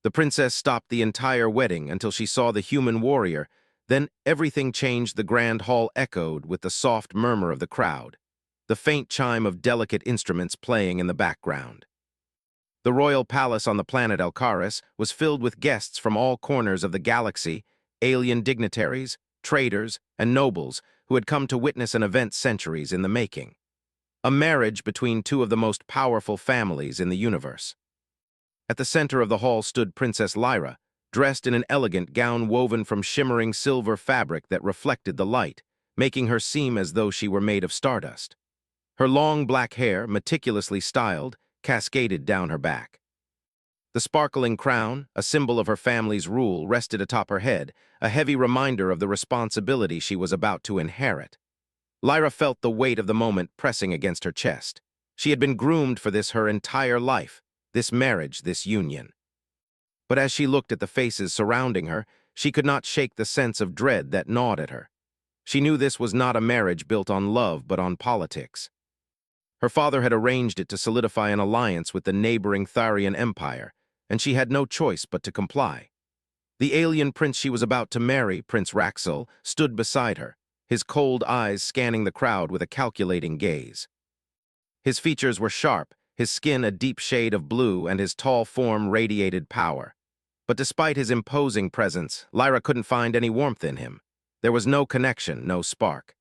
The princess stopped the entire wedding until she saw the human warrior. Then everything changed. The grand hall echoed with the soft murmur of the crowd, the faint chime of delicate instruments playing in the background. The royal palace on the planet Alcaris was filled with guests from all corners of the galaxy, alien dignitaries, traders, and nobles who had come to witness an event centuries in the making. A marriage between two of the most powerful families in the universe. At the center of the hall stood Princess Lyra, dressed in an elegant gown woven from shimmering silver fabric that reflected the light, making her seem as though she were made of stardust. Her long black hair, meticulously styled, cascaded down her back. The sparkling crown, a symbol of her family's rule, rested atop her head, a heavy reminder of the responsibility she was about to inherit. Lyra felt the weight of the moment pressing against her chest. She had been groomed for this her entire life, this marriage, this union. But as she looked at the faces surrounding her, she could not shake the sense of dread that gnawed at her. She knew this was not a marriage built on love but on politics. Her father had arranged it to solidify an alliance with the neighboring Tharian Empire, and she had no choice but to comply. The alien prince she was about to marry, Prince Raxel, stood beside her, his cold eyes scanning the crowd with a calculating gaze. His features were sharp, his skin a deep shade of blue, and his tall form radiated power. But despite his imposing presence, Lyra couldn't find any warmth in him. There was no connection, no spark.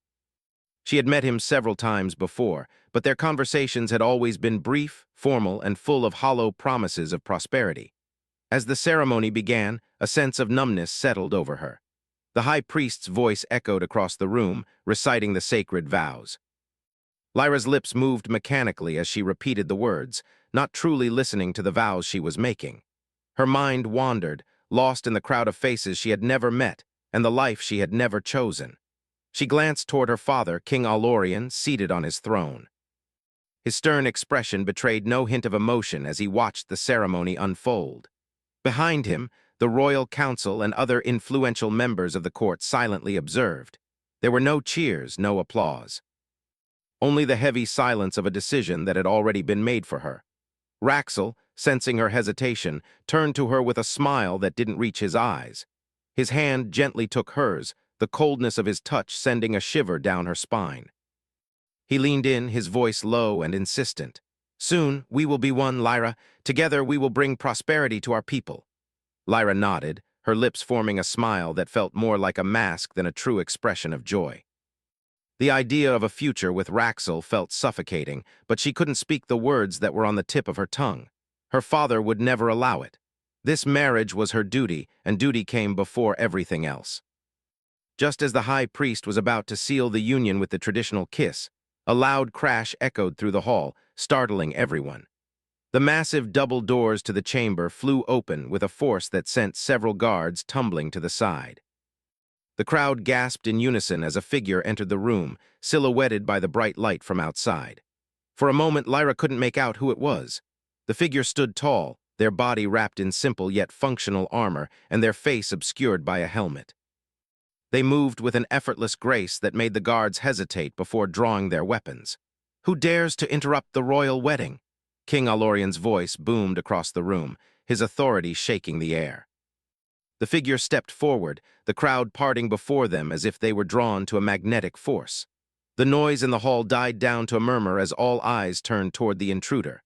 She had met him several times before, but their conversations had always been brief, formal, and full of hollow promises of prosperity. As the ceremony began, a sense of numbness settled over her. The high priest's voice echoed across the room, reciting the sacred vows. Lyra's lips moved mechanically as she repeated the words, not truly listening to the vows she was making. Her mind wandered, lost in the crowd of faces she had never met and the life she had never chosen. She glanced toward her father, King Alorian, seated on his throne. His stern expression betrayed no hint of emotion as he watched the ceremony unfold. Behind him, the royal council and other influential members of the court silently observed. There were no cheers, no applause. Only the heavy silence of a decision that had already been made for her. Raxel, sensing her hesitation, turned to her with a smile that didn't reach his eyes. His hand gently took hers, the coldness of his touch sending a shiver down her spine. He leaned in, his voice low and insistent. "Soon, we will be one, Lyra. Together, we will bring prosperity to our people." Lyra nodded, her lips forming a smile that felt more like a mask than a true expression of joy. The idea of a future with Raxel felt suffocating, but she couldn't speak the words that were on the tip of her tongue. Her father would never allow it. This marriage was her duty, and duty came before everything else. Just as the high priest was about to seal the union with the traditional kiss, a loud crash echoed through the hall, startling everyone. The massive double doors to the chamber flew open with a force that sent several guards tumbling to the side. The crowd gasped in unison as a figure entered the room, silhouetted by the bright light from outside. For a moment, Lyra couldn't make out who it was. The figure stood tall, their body wrapped in simple yet functional armor, and their face obscured by a helmet. They moved with an effortless grace that made the guards hesitate before drawing their weapons. "Who dares to interrupt the royal wedding?" King Alorian's voice boomed across the room, his authority shaking the air. The figure stepped forward, the crowd parting before them as if they were drawn to a magnetic force. The noise in the hall died down to a murmur as all eyes turned toward the intruder.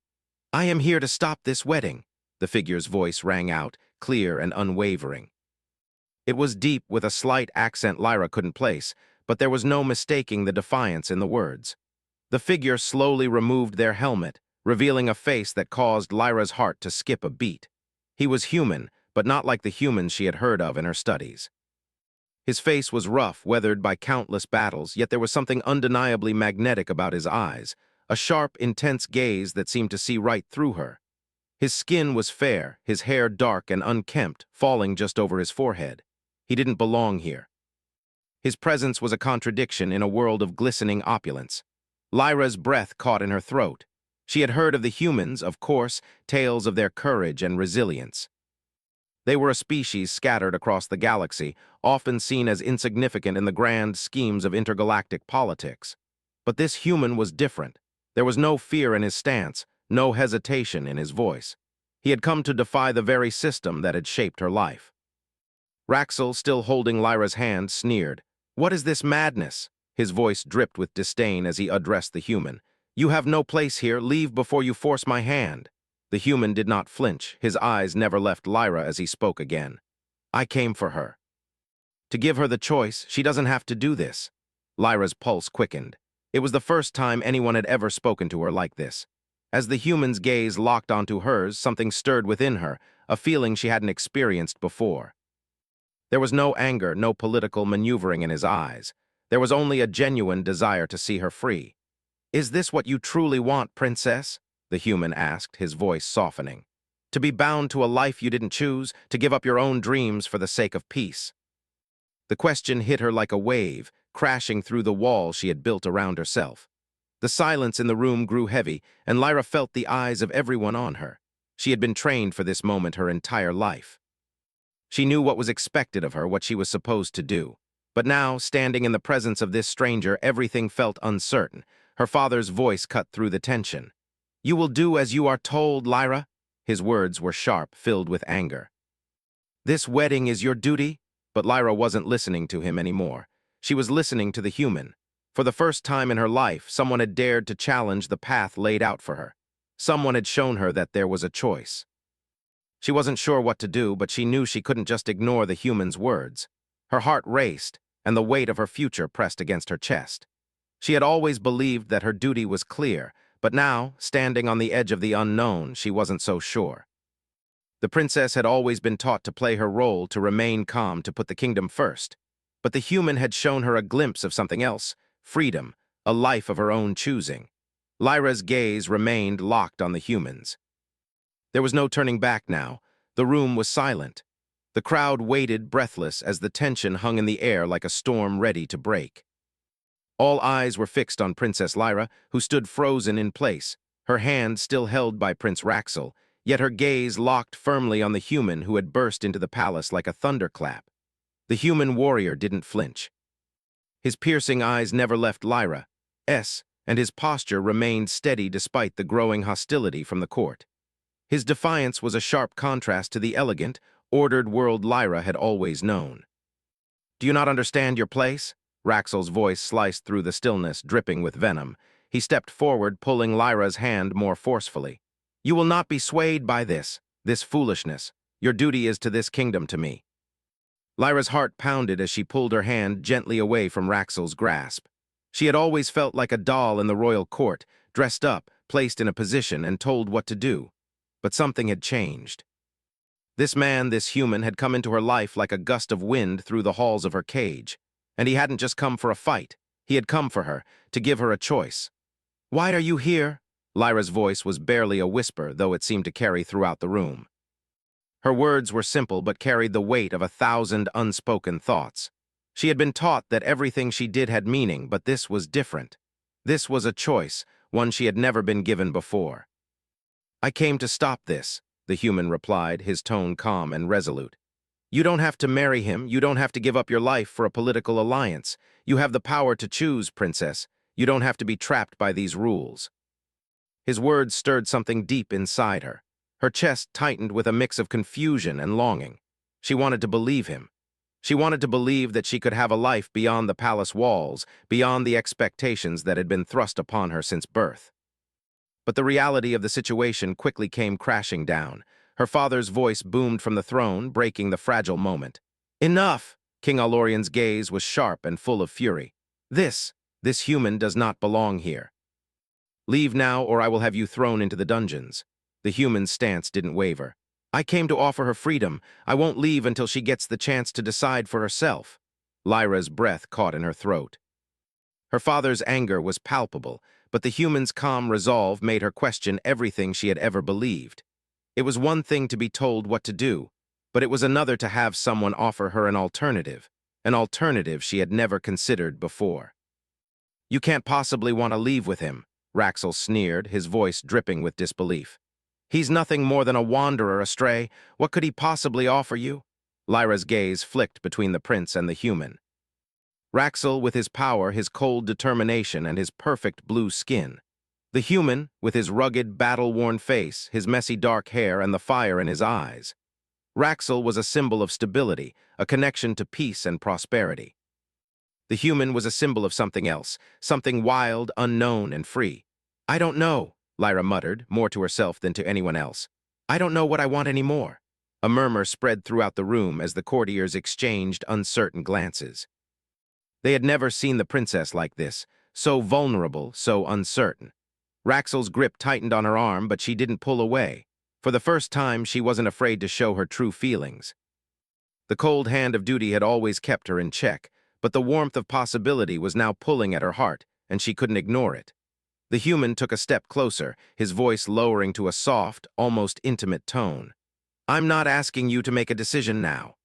"I am here to stop this wedding," the figure's voice rang out, clear and unwavering. It was deep with a slight accent Lyra couldn't place, but there was no mistaking the defiance in the words. The figure slowly removed their helmet, revealing a face that caused Lyra's heart to skip a beat. He was human, but not like the humans she had heard of in her studies. His face was rough, weathered by countless battles, yet there was something undeniably magnetic about his eyes, a sharp, intense gaze that seemed to see right through her. His skin was fair, his hair dark and unkempt, falling just over his forehead. He didn't belong here. His presence was a contradiction in a world of glistening opulence. Lyra's breath caught in her throat. She had heard of the humans, of course, tales of their courage and resilience. They were a species scattered across the galaxy, often seen as insignificant in the grand schemes of intergalactic politics. But this human was different. There was no fear in his stance, no hesitation in his voice. He had come to defy the very system that had shaped her life. Raxel, still holding Lyra's hand, sneered. "What is this madness?" His voice dripped with disdain as he addressed the human. "You have no place here. Leave before you force my hand." The human did not flinch. His eyes never left Lyra as he spoke again. "I came for her. To give her the choice, she doesn't have to do this." Lyra's pulse quickened. It was the first time anyone had ever spoken to her like this. As the human's gaze locked onto hers, something stirred within her, a feeling she hadn't experienced before. There was no anger, no political maneuvering in his eyes. There was only a genuine desire to see her free. "Is this what you truly want, princess?" the human asked, his voice softening. "To be bound to a life you didn't choose, to give up your own dreams for the sake of peace?" The question hit her like a wave, crashing through the wall she had built around herself. The silence in the room grew heavy, and Lyra felt the eyes of everyone on her. She had been trained for this moment her entire life. She knew what was expected of her, what she was supposed to do. But now, standing in the presence of this stranger, everything felt uncertain. Her father's voice cut through the tension. "You will do as you are told, Lyra." His words were sharp, filled with anger. "This wedding is your duty?" But Lyra wasn't listening to him anymore. She was listening to the human. For the first time in her life, someone had dared to challenge the path laid out for her. Someone had shown her that there was a choice. She wasn't sure what to do, but she knew she couldn't just ignore the human's words. Her heart raced, and the weight of her future pressed against her chest. She had always believed that her duty was clear, but now, standing on the edge of the unknown, she wasn't so sure. The princess had always been taught to play her role, to remain calm, to put the kingdom first. But the human had shown her a glimpse of something else, freedom, a life of her own choosing. Lyra's gaze remained locked on the human's. There was no turning back now. The room was silent. The crowd waited, breathless, as the tension hung in the air like a storm ready to break. All eyes were fixed on Princess Lyra, who stood frozen in place, her hand still held by Prince Raxel, yet her gaze locked firmly on the human who had burst into the palace like a thunderclap. The human warrior didn't flinch. His piercing eyes never left Lyra's, and his posture remained steady despite the growing hostility from the court. His defiance was a sharp contrast to the elegant, ordered world Lyra had always known. "Do you not understand your place?" Raxel's voice sliced through the stillness, dripping with venom. He stepped forward, pulling Lyra's hand more forcefully. "You will not be swayed by this foolishness. Your duty is to this kingdom, to me." Lyra's heart pounded as she pulled her hand gently away from Raxel's grasp. She had always felt like a doll in the royal court, dressed up, placed in a position, and told what to do. But something had changed. This man, this human, had come into her life like a gust of wind through the halls of her cage. And he hadn't just come for a fight. He had come for her, to give her a choice. "Why are you here?" Lyra's voice was barely a whisper, though it seemed to carry throughout the room. Her words were simple but carried the weight of 1,000 unspoken thoughts. She had been taught that everything she did had meaning, but this was different. This was a choice, one she had never been given before. "I came to stop this," the human replied, his tone calm and resolute. "You don't have to marry him. You don't have to give up your life for a political alliance. You have the power to choose, princess. You don't have to be trapped by these rules." His words stirred something deep inside her. Her chest tightened with a mix of confusion and longing. She wanted to believe him. She wanted to believe that she could have a life beyond the palace walls, beyond the expectations that had been thrust upon her since birth. But the reality of the situation quickly came crashing down. Her father's voice boomed from the throne, breaking the fragile moment. "Enough!" King Alorian's gaze was sharp and full of fury. This human does not belong here. Leave now, or I will have you thrown into the dungeons." The human's stance didn't waver. "I came to offer her freedom. I won't leave until she gets the chance to decide for herself." Lyra's breath caught in her throat. Her father's anger was palpable, but the human's calm resolve made her question everything she had ever believed. It was one thing to be told what to do, but it was another to have someone offer her an alternative she had never considered before. "You can't possibly want to leave with him," Raxel sneered, his voice dripping with disbelief. "He's nothing more than a wanderer astray. What could he possibly offer you?" Lyra's gaze flicked between the prince and the human. Raxel, with his power, his cold determination, and his perfect blue skin. The human, with his rugged, battle-worn face, his messy dark hair, and the fire in his eyes. Raxel was a symbol of stability, a connection to peace and prosperity. The human was a symbol of something else, something wild, unknown, and free. "I don't know," Lyra muttered, more to herself than to anyone else. "I don't know what I want anymore." A murmur spread throughout the room as the courtiers exchanged uncertain glances. They had never seen the princess like this, so vulnerable, so uncertain. Raxel's grip tightened on her arm, but she didn't pull away. For the first time, she wasn't afraid to show her true feelings. The cold hand of duty had always kept her in check, but the warmth of possibility was now pulling at her heart, and she couldn't ignore it. The human took a step closer, his voice lowering to a soft, almost intimate tone. "I'm not asking you to make a decision now.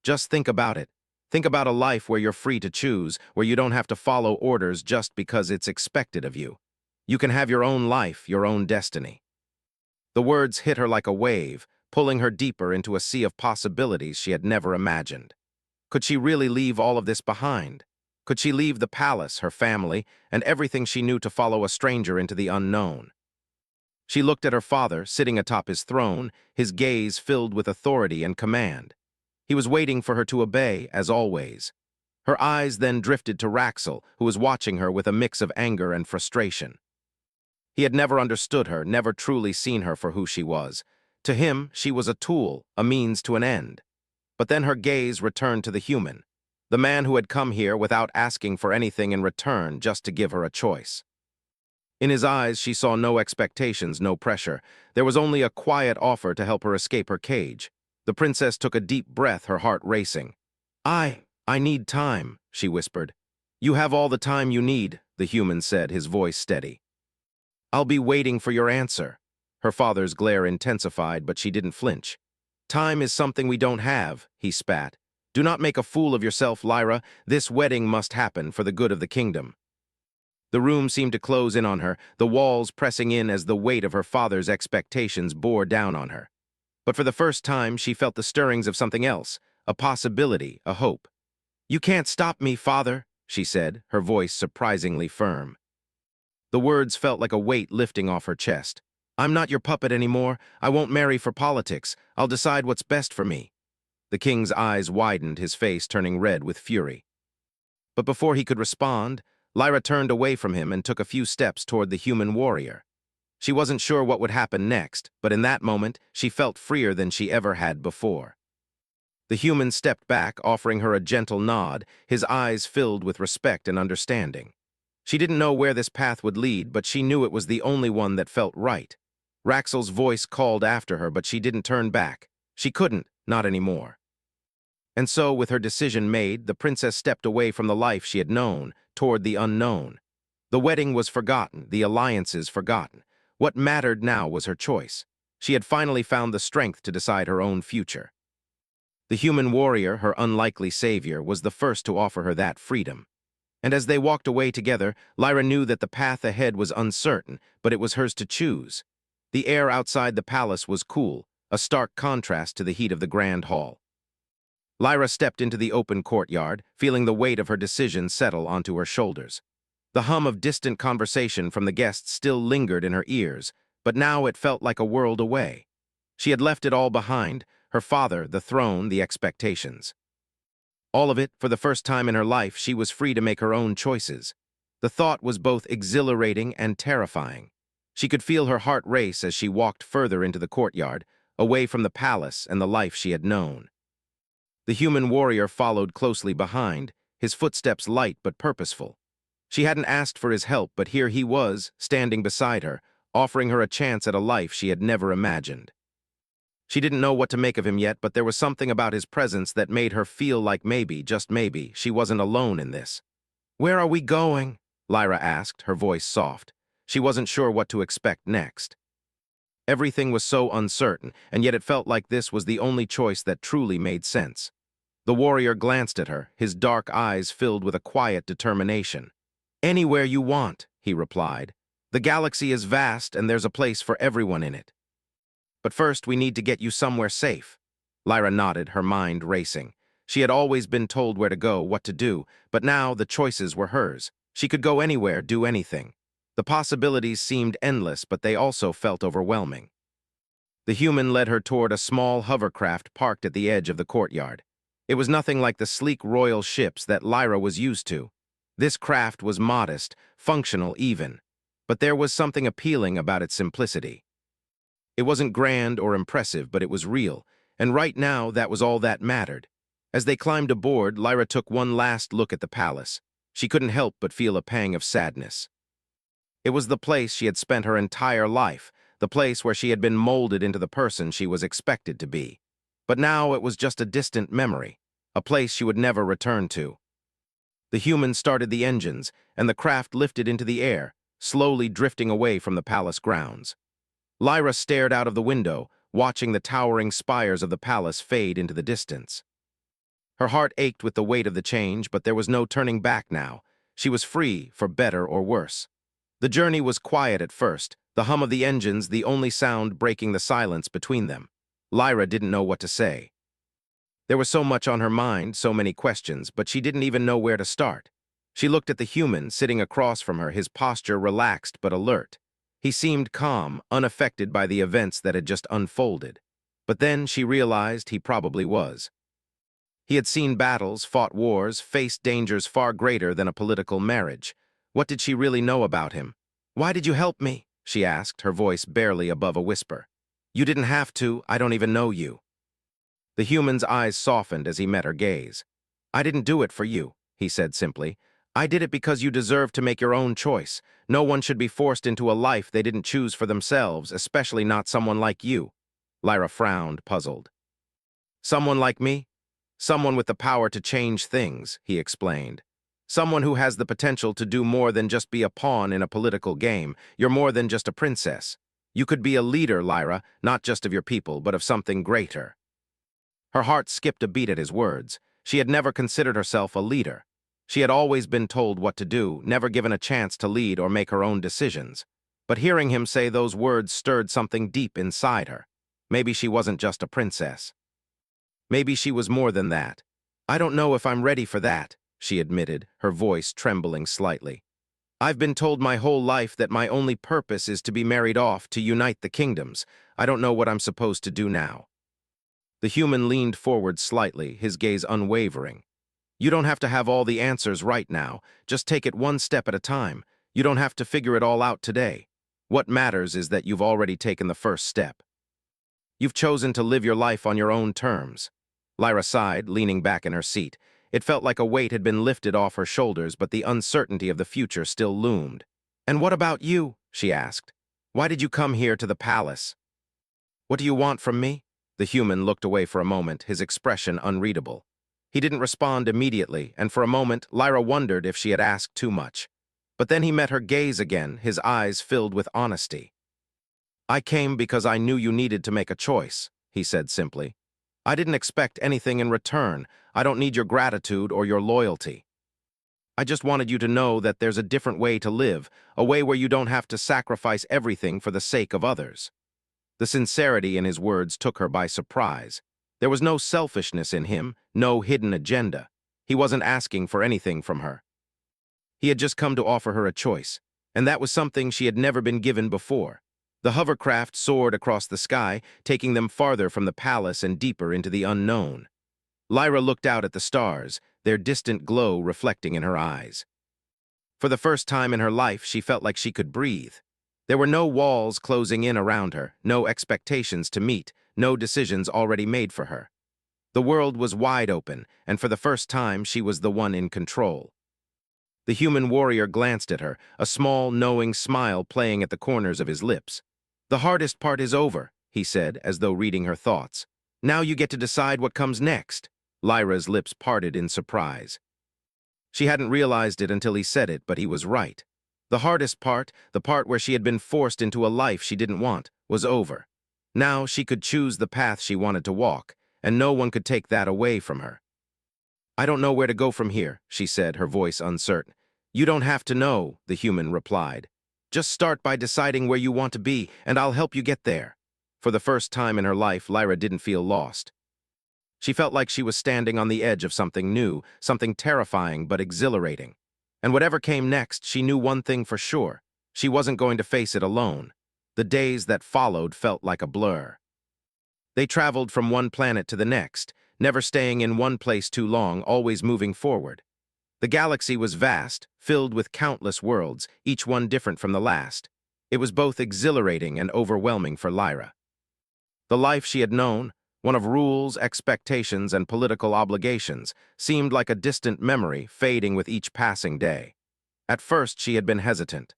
Just think about it. Think about a life where you're free to choose, where you don't have to follow orders just because it's expected of you. You can have your own life, your own destiny." The words hit her like a wave, pulling her deeper into a sea of possibilities she had never imagined. Could she really leave all of this behind? Could she leave the palace, her family, and everything she knew to follow a stranger into the unknown? She looked at her father, sitting atop his throne, his gaze filled with authority and command. He was waiting for her to obey, as always. Her eyes then drifted to Raxel, who was watching her with a mix of anger and frustration. He had never understood her, never truly seen her for who she was. To him, she was a tool, a means to an end. But then her gaze returned to the human, the man who had come here without asking for anything in return, just to give her a choice. In his eyes, she saw no expectations, no pressure. There was only a quiet offer to help her escape her cage. The princess took a deep breath, her heart racing. I need time," she whispered. "You have all the time you need," the human said, his voice steady. "I'll be waiting for your answer." Her father's glare intensified, but she didn't flinch. "Time is something we don't have," he spat. "Do not make a fool of yourself, Lyra. This wedding must happen for the good of the kingdom." The room seemed to close in on her, the walls pressing in as the weight of her father's expectations bore down on her. But for the first time, she felt the stirrings of something else, a possibility, a hope. "You can't stop me, father," she said, her voice surprisingly firm. The words felt like a weight lifting off her chest. "I'm not your puppet anymore. I won't marry for politics. I'll decide what's best for me." The king's eyes widened, his face turning red with fury. But before he could respond, Lyra turned away from him and took a few steps toward the human warrior. She wasn't sure what would happen next, but in that moment, she felt freer than she ever had before. The human stepped back, offering her a gentle nod, his eyes filled with respect and understanding. She didn't know where this path would lead, but she knew it was the only one that felt right. Raxel's voice called after her, but she didn't turn back. She couldn't, not anymore. And so, with her decision made, the princess stepped away from the life she had known, toward the unknown. The wedding was forgotten, the alliances forgotten. What mattered now was her choice. She had finally found the strength to decide her own future. The human warrior, her unlikely savior, was the first to offer her that freedom. And as they walked away together, Lyra knew that the path ahead was uncertain, but it was hers to choose. The air outside the palace was cool, a stark contrast to the heat of the grand hall. Lyra stepped into the open courtyard, feeling the weight of her decision settle onto her shoulders. The hum of distant conversation from the guests still lingered in her ears, but now it felt like a world away. She had left it all behind, her father, the throne, the expectations. All of it, for the first time in her life, she was free to make her own choices. The thought was both exhilarating and terrifying. She could feel her heart race as she walked further into the courtyard, away from the palace and the life she had known. The human warrior followed closely behind, his footsteps light but purposeful. She hadn't asked for his help, but here he was, standing beside her, offering her a chance at a life she had never imagined. She didn't know what to make of him yet, but there was something about his presence that made her feel like maybe, just maybe, she wasn't alone in this. "Where are we going?" Lyra asked, her voice soft. She wasn't sure what to expect next. Everything was so uncertain, and yet it felt like this was the only choice that truly made sense. The warrior glanced at her, his dark eyes filled with a quiet determination. "Anywhere you want," he replied. "The galaxy is vast, and there's a place for everyone in it. But first, we need to get you somewhere safe." Lyra nodded, her mind racing. She had always been told where to go, what to do, but now the choices were hers. She could go anywhere, do anything. The possibilities seemed endless, but they also felt overwhelming. The human led her toward a small hovercraft parked at the edge of the courtyard. It was nothing like the sleek royal ships that Lyra was used to. This craft was modest, functional even, but there was something appealing about its simplicity. It wasn't grand or impressive, but it was real, and right now that was all that mattered. As they climbed aboard, Lyra took one last look at the palace. She couldn't help but feel a pang of sadness. It was the place she had spent her entire life, the place where she had been molded into the person she was expected to be. But now it was just a distant memory, a place she would never return to. The human started the engines, and the craft lifted into the air, slowly drifting away from the palace grounds. Lyra stared out of the window, watching the towering spires of the palace fade into the distance. Her heart ached with the weight of the change, but there was no turning back now. She was free, for better or worse. The journey was quiet at first, the hum of the engines the only sound breaking the silence between them. Lyra didn't know what to say. There was so much on her mind, so many questions, but she didn't even know where to start. She looked at the human sitting across from her, his posture relaxed but alert. He seemed calm, unaffected by the events that had just unfolded. But then she realized he probably was. He had seen battles, fought wars, faced dangers far greater than a political marriage. What did she really know about him? "Why did you help me?" she asked, her voice barely above a whisper. "You didn't have to, I don't even know you." The human's eyes softened as he met her gaze. "I didn't do it for you," he said simply. "I did it because you deserve to make your own choice. No one should be forced into a life they didn't choose for themselves, especially not someone like you." Lyra frowned, puzzled. "Someone like me? Someone with the power to change things," he explained. "Someone who has the potential to do more than just be a pawn in a political game. You're more than just a princess. You could be a leader, Lyra, not just of your people, but of something greater." Her heart skipped a beat at his words. She had never considered herself a leader. She had always been told what to do, never given a chance to lead or make her own decisions. But hearing him say those words stirred something deep inside her. Maybe she wasn't just a princess. Maybe she was more than that. "I don't know if I'm ready for that," she admitted, her voice trembling slightly. "I've been told my whole life that my only purpose is to be married off, to unite the kingdoms. I don't know what I'm supposed to do now." The human leaned forward slightly, his gaze unwavering. "You don't have to have all the answers right now. Just take it one step at a time. You don't have to figure it all out today. What matters is that you've already taken the first step. You've chosen to live your life on your own terms." Lyra sighed, leaning back in her seat. It felt like a weight had been lifted off her shoulders, but the uncertainty of the future still loomed. "And what about you?" she asked. "Why did you come here to the palace? What do you want from me?" The human looked away for a moment, his expression unreadable. He didn't respond immediately, and for a moment, Lyra wondered if she had asked too much. But then he met her gaze again, his eyes filled with honesty. "I came because I knew you needed to make a choice," he said simply. "I didn't expect anything in return. I don't need your gratitude or your loyalty. I just wanted you to know that there's a different way to live, a way where you don't have to sacrifice everything for the sake of others." The sincerity in his words took her by surprise. There was no selfishness in him, no hidden agenda. He wasn't asking for anything from her. He had just come to offer her a choice, and that was something she had never been given before. The hovercraft soared across the sky, taking them farther from the palace and deeper into the unknown. Lyra looked out at the stars, their distant glow reflecting in her eyes. For the first time in her life, she felt like she could breathe. There were no walls closing in around her, no expectations to meet, no decisions already made for her. The world was wide open, and for the first time, she was the one in control. The human warrior glanced at her, a small, knowing smile playing at the corners of his lips. "The hardest part is over," he said, as though reading her thoughts. "Now you get to decide what comes next." Lyra's lips parted in surprise. She hadn't realized it until he said it, but he was right. The hardest part, the part where she had been forced into a life she didn't want, was over. Now she could choose the path she wanted to walk, and no one could take that away from her. "I don't know where to go from here," she said, her voice uncertain. "You don't have to know," the human replied. "Just start by deciding where you want to be, and I'll help you get there." For the first time in her life, Lyra didn't feel lost. She felt like she was standing on the edge of something new, something terrifying but exhilarating. And whatever came next, she knew one thing for sure. She wasn't going to face it alone. The days that followed felt like a blur. They traveled from one planet to the next, never staying in one place too long, always moving forward. The galaxy was vast, filled with countless worlds, each one different from the last. It was both exhilarating and overwhelming for Lyra. The life she had known, one of rules, expectations, and political obligations, seemed like a distant memory fading with each passing day. At first, she had been hesitant.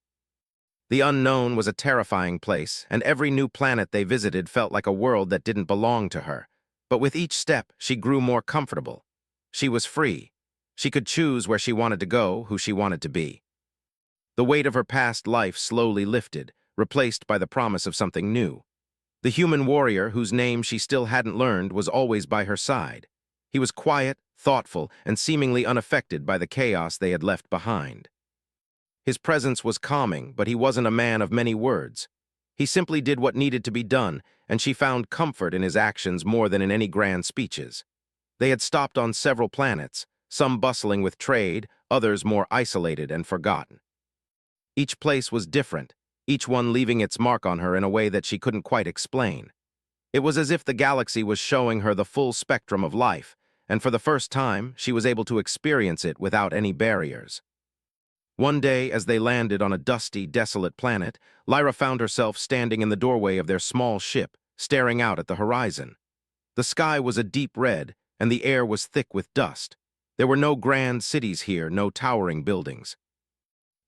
The unknown was a terrifying place, and every new planet they visited felt like a world that didn't belong to her. But with each step, she grew more comfortable. She was free. She could choose where she wanted to go, who she wanted to be. The weight of her past life slowly lifted, replaced by the promise of something new. The human warrior, whose name she still hadn't learned, was always by her side. He was quiet, thoughtful, and seemingly unaffected by the chaos they had left behind. His presence was calming, but he wasn't a man of many words. He simply did what needed to be done, and she found comfort in his actions more than in any grand speeches. They had stopped on several planets, some bustling with trade, others more isolated and forgotten. Each place was different, each one leaving its mark on her in a way that she couldn't quite explain. It was as if the galaxy was showing her the full spectrum of life, and for the first time, she was able to experience it without any barriers. One day, as they landed on a dusty, desolate planet, Lyra found herself standing in the doorway of their small ship, staring out at the horizon. The sky was a deep red, and the air was thick with dust. There were no grand cities here, no towering buildings.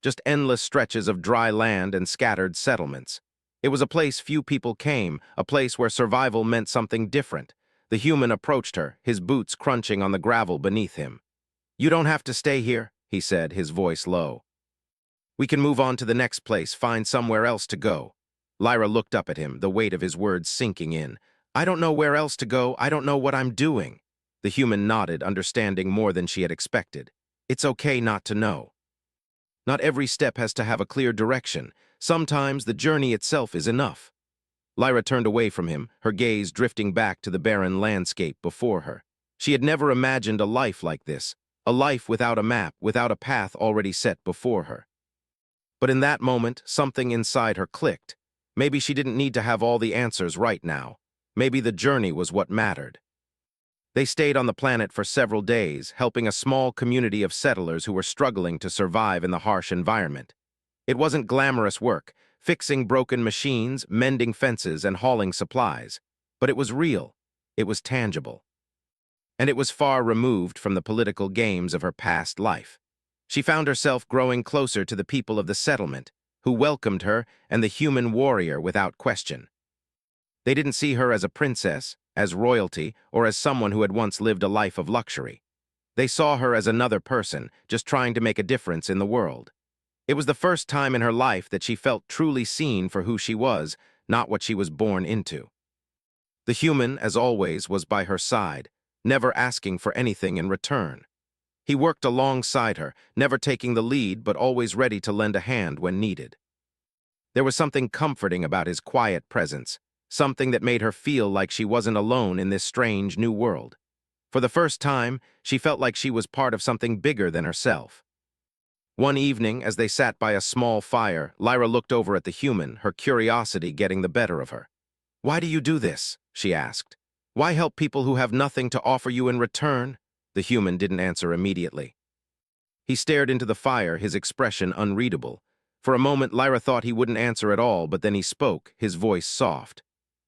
Just endless stretches of dry land and scattered settlements. It was a place few people came, a place where survival meant something different. The human approached her, his boots crunching on the gravel beneath him. "You don't have to stay here," he said, his voice low. "We can move on to the next place, find somewhere else to go." Lyra looked up at him, the weight of his words sinking in. "I don't know where else to go, I don't know what I'm doing." The human nodded, understanding more than she had expected. "It's okay not to know. Not every step has to have a clear direction. Sometimes the journey itself is enough." Lyra turned away from him, her gaze drifting back to the barren landscape before her. She had never imagined a life like this, a life without a map, without a path already set before her. But in that moment, something inside her clicked. Maybe she didn't need to have all the answers right now. Maybe the journey was what mattered. They stayed on the planet for several days, helping a small community of settlers who were struggling to survive in the harsh environment. It wasn't glamorous work, fixing broken machines, mending fences, and hauling supplies. But it was real. It was tangible. And it was far removed from the political games of her past life. She found herself growing closer to the people of the settlement, who welcomed her and the human warrior without question. They didn't see her as a princess, as royalty, or as someone who had once lived a life of luxury. They saw her as another person, just trying to make a difference in the world. It was the first time in her life that she felt truly seen for who she was, not what she was born into. The human, as always, was by her side, never asking for anything in return. He worked alongside her, never taking the lead but always ready to lend a hand when needed. There was something comforting about his quiet presence, something that made her feel like she wasn't alone in this strange new world. For the first time, she felt like she was part of something bigger than herself. One evening, as they sat by a small fire, Lyra looked over at the human, her curiosity getting the better of her. "Why do you do this?" she asked. "Why help people who have nothing to offer you in return?" The human didn't answer immediately. He stared into the fire, his expression unreadable. For a moment, Lyra thought he wouldn't answer at all, but then he spoke, his voice soft.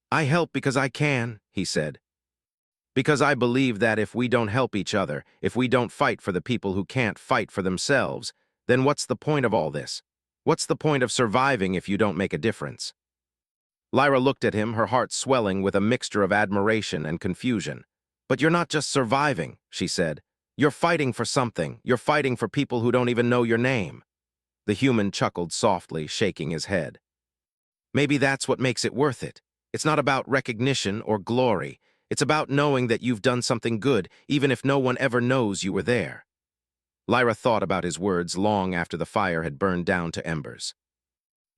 "I help because I can," he said. "Because I believe that if we don't help each other, if we don't fight for the people who can't fight for themselves, then what's the point of all this? What's the point of surviving if you don't make a difference?" Lyra looked at him, her heart swelling with a mixture of admiration and confusion. "But you're not just surviving," she said. "You're fighting for something. You're fighting for people who don't even know your name." The human chuckled softly, shaking his head. "Maybe that's what makes it worth it. It's not about recognition or glory. It's about knowing that you've done something good, even if no one ever knows you were there." Lyra thought about his words long after the fire had burned down to embers.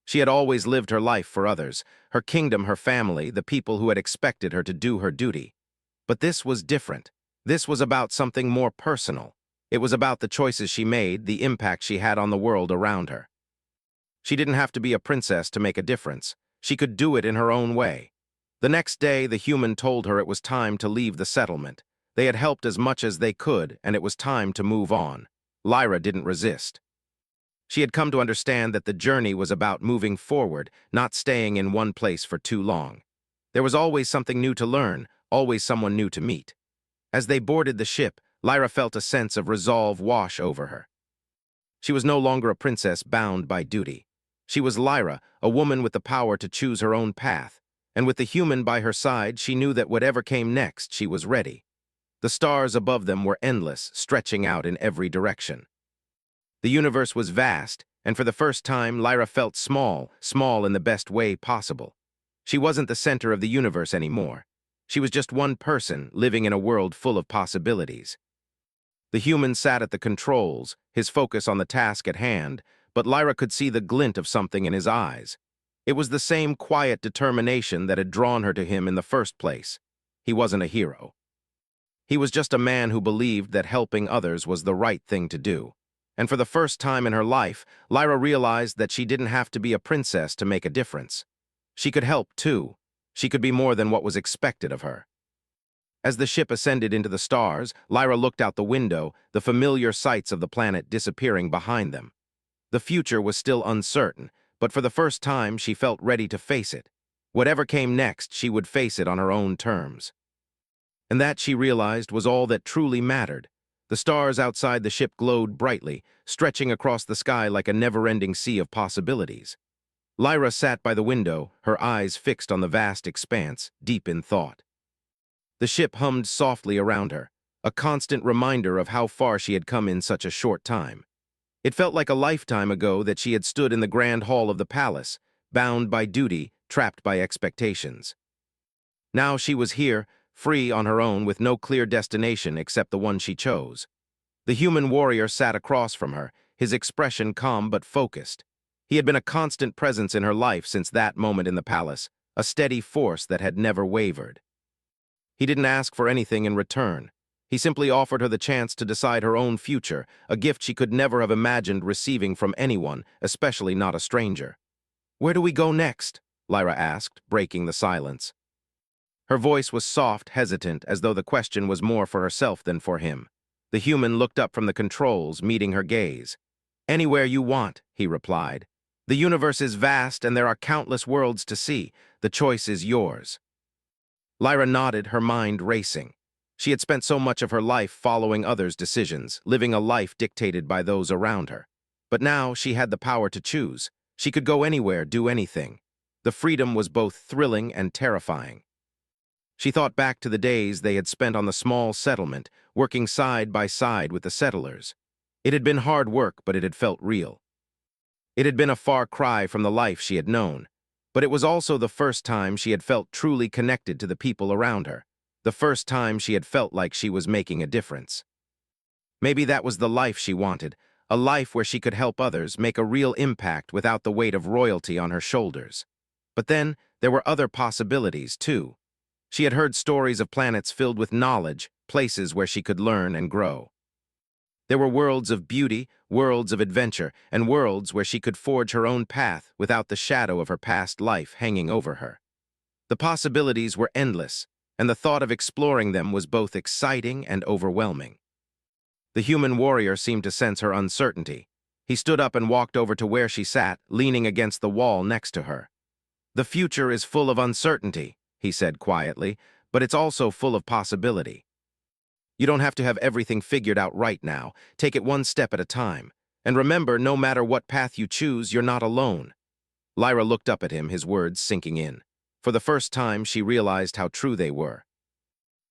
She had always lived her life for others, her kingdom, her family, the people who had expected her to do her duty. But this was different. This was about something more personal. It was about the choices she made, the impact she had on the world around her. She didn't have to be a princess to make a difference. She could do it in her own way. The next day, the human told her it was time to leave the settlement. They had helped as much as they could, and it was time to move on. Lyra didn't resist. She had come to understand that the journey was about moving forward, not staying in one place for too long. There was always something new to learn, always someone new to meet. As they boarded the ship, Lyra felt a sense of resolve wash over her. She was no longer a princess bound by duty. She was Lyra, a woman with the power to choose her own path, and with the human by her side, she knew that whatever came next, she was ready. The stars above them were endless, stretching out in every direction. The universe was vast, and for the first time, Lyra felt small, small in the best way possible. She wasn't the center of the universe anymore. She was just one person living in a world full of possibilities. The human sat at the controls, his focus on the task at hand, but Lyra could see the glint of something in his eyes. It was the same quiet determination that had drawn her to him in the first place. He wasn't a hero. He was just a man who believed that helping others was the right thing to do. And for the first time in her life, Lyra realized that she didn't have to be a princess to make a difference. She could help, too. She could be more than what was expected of her. As the ship ascended into the stars, Lyra looked out the window, the familiar sights of the planet disappearing behind them. The future was still uncertain, but for the first time she felt ready to face it. Whatever came next, she would face it on her own terms. And that, she realized, was all that truly mattered. The stars outside the ship glowed brightly, stretching across the sky like a never-ending sea of possibilities. Lyra sat by the window, her eyes fixed on the vast expanse, deep in thought. The ship hummed softly around her, a constant reminder of how far she had come in such a short time. It felt like a lifetime ago that she had stood in the grand hall of the palace, bound by duty, trapped by expectations. Now she was here, free on her own with no clear destination except the one she chose. The human warrior sat across from her, his expression calm but focused. He had been a constant presence in her life since that moment in the palace, a steady force that had never wavered. He didn't ask for anything in return. He simply offered her the chance to decide her own future, a gift she could never have imagined receiving from anyone, especially not a stranger. "Where do we go next?" Lyra asked, breaking the silence. Her voice was soft, hesitant, as though the question was more for herself than for him. The human looked up from the controls, meeting her gaze. "Anywhere you want," he replied. "The universe is vast and there are countless worlds to see. The choice is yours." Lyra nodded, her mind racing. She had spent so much of her life following others' decisions, living a life dictated by those around her. But now she had the power to choose. She could go anywhere, do anything. The freedom was both thrilling and terrifying. She thought back to the days they had spent on the small settlement, working side by side with the settlers. It had been hard work, but it had felt real. It had been a far cry from the life she had known, but it was also the first time she had felt truly connected to the people around her, the first time she had felt like she was making a difference. Maybe that was the life she wanted, a life where she could help others, make a real impact without the weight of royalty on her shoulders. But then, there were other possibilities, too. She had heard stories of planets filled with knowledge, places where she could learn and grow. There were worlds of beauty, worlds of adventure, and worlds where she could forge her own path without the shadow of her past life hanging over her. The possibilities were endless, and the thought of exploring them was both exciting and overwhelming. The human warrior seemed to sense her uncertainty. He stood up and walked over to where she sat, leaning against the wall next to her. "The future is full of uncertainty," he said quietly, "but it's also full of possibility. You don't have to have everything figured out right now. Take it one step at a time. And remember, no matter what path you choose, you're not alone." Lyra looked up at him, his words sinking in. For the first time, she realized how true they were.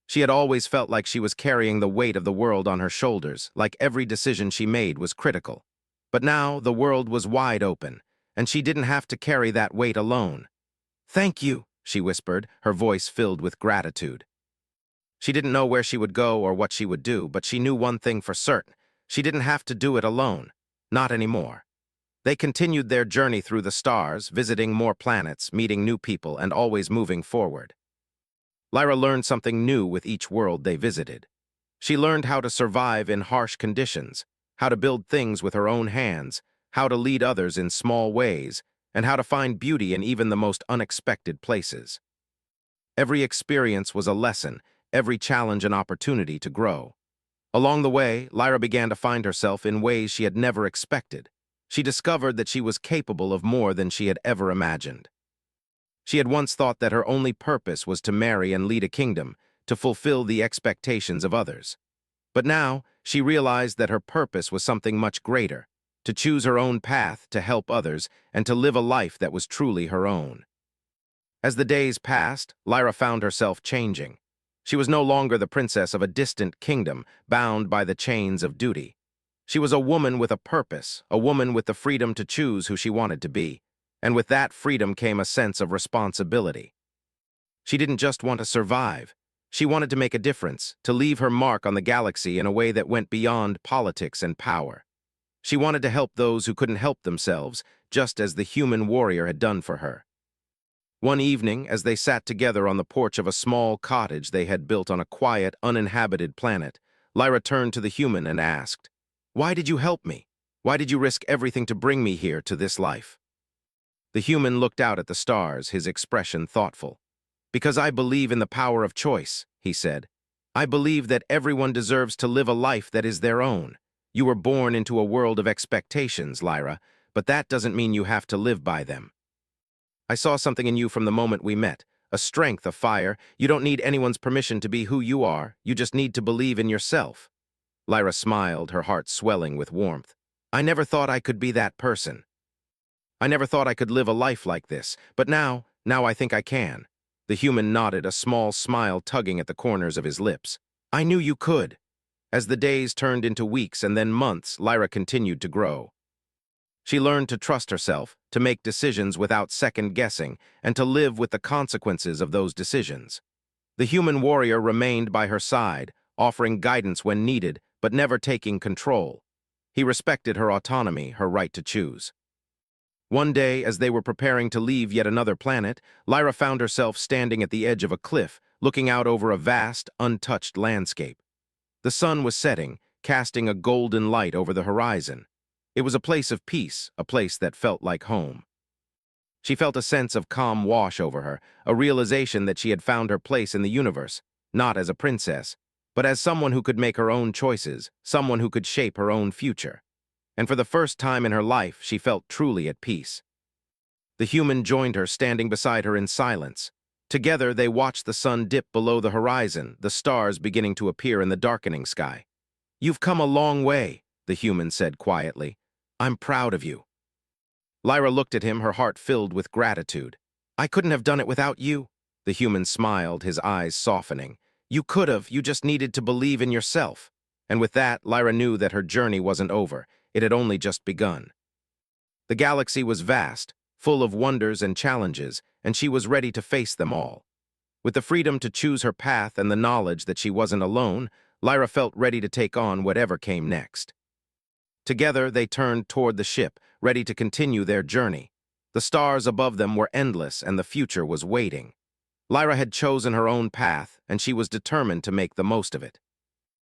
She had always felt like she was carrying the weight of the world on her shoulders, like every decision she made was critical. But now, the world was wide open, and she didn't have to carry that weight alone. "Thank you," she whispered, her voice filled with gratitude. She didn't know where she would go or what she would do, but she knew one thing for certain. She didn't have to do it alone. Not anymore. They continued their journey through the stars, visiting more planets, meeting new people, and always moving forward. Lyra learned something new with each world they visited. She learned how to survive in harsh conditions, how to build things with her own hands, how to lead others in small ways, and how to find beauty in even the most unexpected places. Every experience was a lesson, every challenge an opportunity to grow. Along the way, Lyra began to find herself in ways she had never expected. She discovered that she was capable of more than she had ever imagined. She had once thought that her only purpose was to marry and lead a kingdom, to fulfill the expectations of others. But now, she realized that her purpose was something much greater, to choose her own path, to help others, and to live a life that was truly her own. As the days passed, Lyra found herself changing. She was no longer the princess of a distant kingdom, bound by the chains of duty. She was a woman with a purpose, a woman with the freedom to choose who she wanted to be. And with that freedom came a sense of responsibility. She didn't just want to survive. She wanted to make a difference, to leave her mark on the galaxy in a way that went beyond politics and power. She wanted to help those who couldn't help themselves, just as the human warrior had done for her. One evening, as they sat together on the porch of a small cottage they had built on a quiet, uninhabited planet, Lyra turned to the human and asked, "Why did you help me? Why did you risk everything to bring me here to this life?" The human looked out at the stars, his expression thoughtful. "Because I believe in the power of choice," he said. "I believe that everyone deserves to live a life that is their own. You were born into a world of expectations, Lyra, but that doesn't mean you have to live by them. I saw something in you from the moment we met, a strength, a fire. You don't need anyone's permission to be who you are. You just need to believe in yourself." Lyra smiled, her heart swelling with warmth. "I never thought I could be that person. I never thought I could live a life like this, but now I think I can." The human nodded, a small smile tugging at the corners of his lips. "I knew you could." As the days turned into weeks and then months, Lyra continued to grow. She learned to trust herself, to make decisions without second-guessing, and to live with the consequences of those decisions. The human warrior remained by her side, offering guidance when needed, but never taking control. He respected her autonomy, her right to choose. One day, as they were preparing to leave yet another planet, Lyra found herself standing at the edge of a cliff, looking out over a vast, untouched landscape. The sun was setting, casting a golden light over the horizon. It was a place of peace, a place that felt like home. She felt a sense of calm wash over her, a realization that she had found her place in the universe, not as a princess, but as someone who could make her own choices, someone who could shape her own future. And for the first time in her life, she felt truly at peace. The human joined her, standing beside her in silence. Together, they watched the sun dip below the horizon, the stars beginning to appear in the darkening sky. "You've come a long way," the human said quietly. "I'm proud of you." Lyra looked at him, her heart filled with gratitude. "I couldn't have done it without you." The human smiled, his eyes softening. "You could have, you just needed to believe in yourself." And with that, Lyra knew that her journey wasn't over. It had only just begun. The galaxy was vast, full of wonders and challenges, and she was ready to face them all. With the freedom to choose her path and the knowledge that she wasn't alone, Lyra felt ready to take on whatever came next. Together, they turned toward the ship, ready to continue their journey. The stars above them were endless, and the future was waiting. Lyra had chosen her own path, and she was determined to make the most of it.